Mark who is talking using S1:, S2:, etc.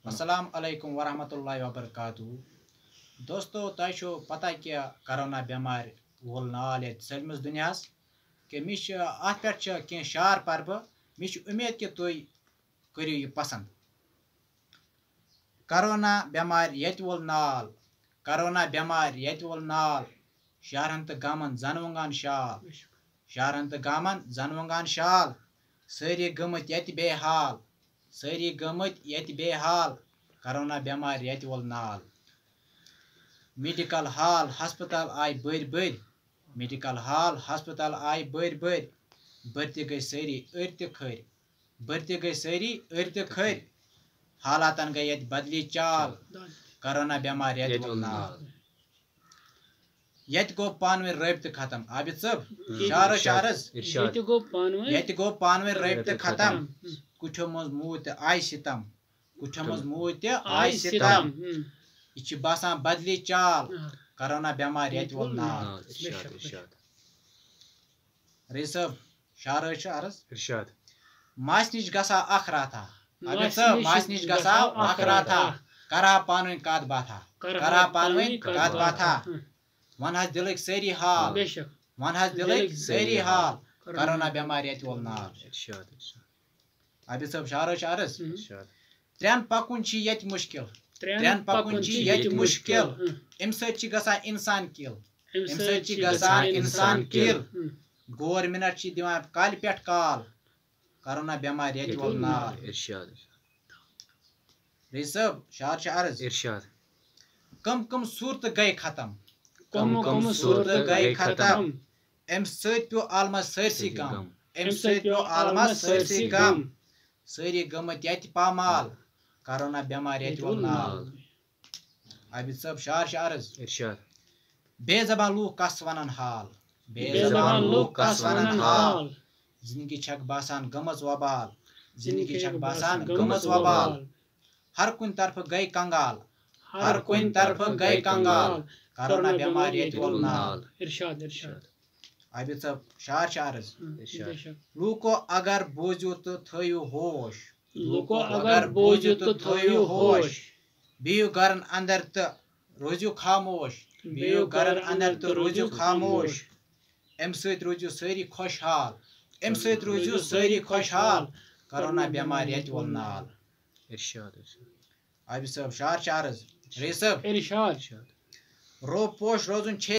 S1: السلام علیکم ورحمۃ اللہ وبرکاتہ دوستو تہ پتہ کہ کرونا بیمار وول نال یہ سلمس دنیا کہ مش ات پہ کی شعار پر بہ مش امید کہ تھی کرو یہ پسند کرونا بیمار یت وول نال کرونا بیمار یت وول نال شہرن تو گامن زن ونگان شال شہرن تو گامن زن ونگان شال ساری گمت یت بے حال ساری گمت یت بے حال کرونا بیمار یت وول نال میڈیکل ہال ہسپتال آئی بٔرۍ بٔرۍ میڈیکل ہال ہسپتال آئی بٔرۍ بٔرۍ بھرتی گئی ساری أڑۍ تہِ کھٔرۍ بھرتی گئی ساری أڑۍ تہِ کھٔرۍ حالاتن گئی یت بدلی چال کرونا بیمار یت وول نال یت گو پانوی رٲبطہٕ ختم عابد صٲب شعر شعرس یت گو پانوی رٲبطہٕ ختم کُٹھیو منٛز موٗد تہِ آیہِ ستم کُٹھیو منٛز موٗد تہِ آیہِ ستم یہ چھ باسان بدلی چال کرونا بیمار یت وول نال رئیس صٲب شعر چھ عرض ارشاد ماسہِ نِش گژھا اکھ راتھا عابد صٲب ماسہِ نِش گژھا اکھ راتھا کرہا پانوی کتھ باتھا کرہا پانوی کتھ باتھا ون حظ دلک سٲری حال ون حظ دلک سٲری حال کرونا بیمار یت وول نال عابد صٲب شعر چھ عرض ترٛٮ۪ن پکُن چھ یت مشکل ترٛٮ۪ن پکُن چھ یت مشکل امہِ سۭتۍ چھ گژھان انسان کِل امہِ سۭتۍ چھ گژھان انسان کِل گورمنٹ چھ دِوان کالہِ پٮ۪ٹھ کال کرونا بیمار یت وول نال رئیس صٲب شعر چھ عرض ارشاد کم کم صورتہٕ گٔے ختم کم کم صورتہٕ گٔے ختم امہِ سۭتۍ پیوٚو عالمس سٲرسٕے غم امہِ سۭتۍ پیوٚو عالمس سٲرسٕے غم سٲری گٔمٕتۍ یتہِ پامال کرونا بیمار یت وول نال عابد صٲب شعر چھ عرض ارشاد بے زبان لوٗکھ کس ونن حال بے زبان لوٗکھ کس ونن حال زندگی چھکھ باسان گٔمٕژ وبال زندگی چھکھ باسان گٔمٕژ وبال ہر کُنہِ طرفہٕ گٔے کنگال ہر کُنہِ طرفہٕ گٔے کنگال کرونا بیمار یت وول نال عابد صٲب شعر چھ عرض لوٗکو اگر بوٗزِو تہٕ تھٲیِو ہوش لوٗکو اگر بوٗزِو تہٕ تھٲیِو ہوش بِہِو گرن اندر تہٕ روٗزِو خاموش بِہِو گرن اندر تہٕ روٗزِو خاموش امہِ سۭتۍ روٗزِو سٲری خۄشحال امہِ سۭتۍ روٗزِو سٲری خۄشحال کرونا بیمار یت وول نال عابد صٲب شعر چھ عرض رئیس صٲب ارشاد روب پوش روزُن چھے